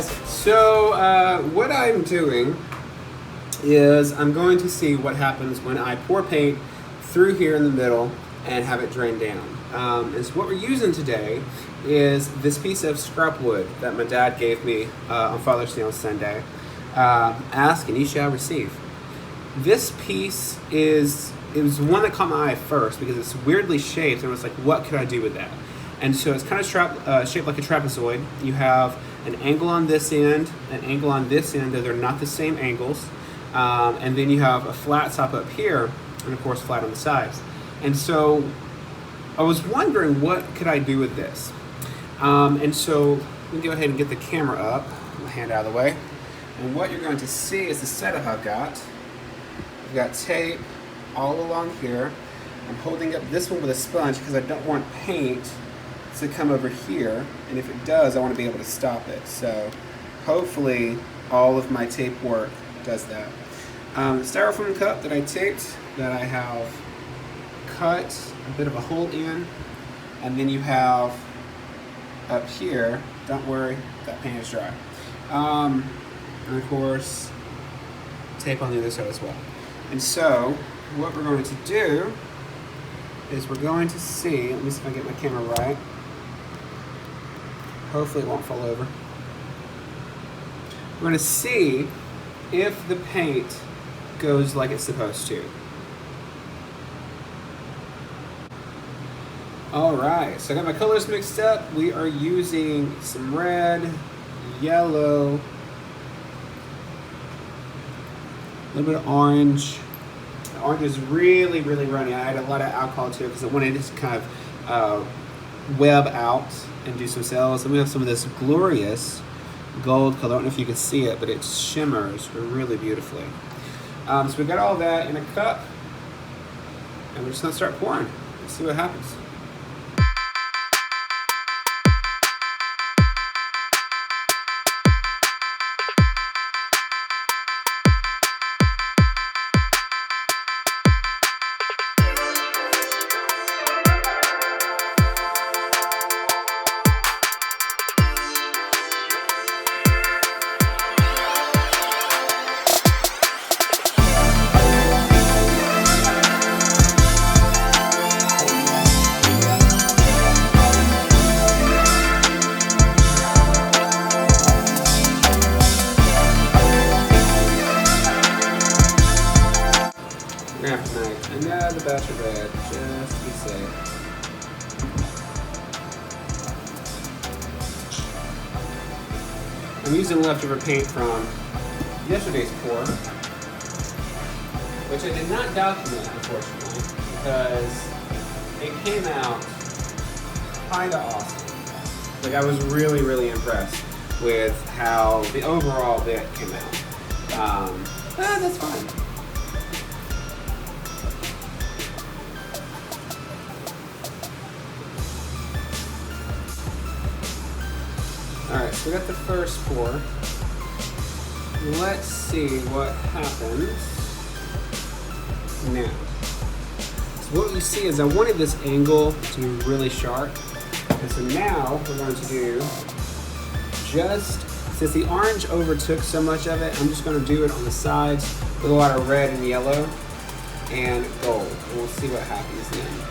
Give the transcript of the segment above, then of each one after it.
guys, so what I'm doing is I'm going to see what happens when I pour paint through here in the middle and have it drain down. And so what we're using today is this piece of scrap wood that my dad gave me on Father's Day on Sunday. Ask and you shall receive. This piece it was one that caught my eye first because it's weirdly shaped, and I was like, what could I do with that? And so it's kind of shaped like a trapezoid. You have an angle on this end, an angle on this end, though they're not the same angles. And then you have a flat top up here, and of course flat on the sides. And so I was wondering, what could I do with this? And so let me go ahead and get the camera up, my hand out of the way. And what you're going to see is the setup I've got. I've got tape all along here. I'm holding up this one with a sponge because I don't want paint to come over here, and if it does, I want to be able to stop it. So hopefully all of my tape work does that. The styrofoam cup that I taped, that I have cut a bit of a hole in, and then you have up here, don't worry, that paint is dry. And of course, tape on the other side as well. And so what we're going to do is we're going to see, let me see if I get my camera right. Hopefully it won't fall over. We're going to see if the paint goes like it's supposed to. Alright, so I got my colors mixed up. We are using some red, yellow, a little bit of orange. The orange is really, really runny. I had a lot of alcohol to it because I wanted to kind of web out and do some cells. And we have some of this glorious gold color. I don't know if you can see it, but it shimmers really beautifully. So we've got all that in a cup, and we're just gonna start pouring. Let's see what happens. We're gonna have to make another batch of red just to be safe. I'm using leftover paint from yesterday's pour, which I did not document, unfortunately, because it came out kinda awesome. Like, I was really, really impressed with how the overall bit came out. That's fine. Alright, so we got the first pour. Let's see what happens now. So what you see is I wanted this angle to be really sharp. And so now we're going to do since the orange overtook so much of it, I'm just going to do it on the sides with a lot of red and yellow and gold. And we'll see what happens then.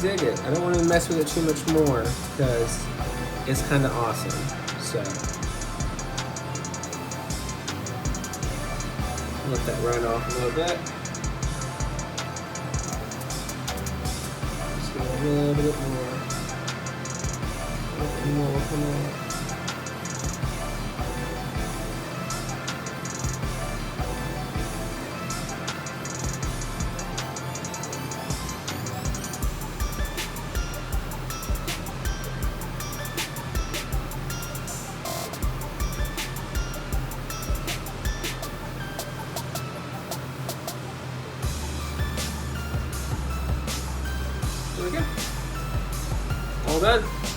dig it. I don't want to mess with it too much more because it's kind of awesome. So let that run off a little bit. Just a little bit more. A little more will come out. There we go. All done.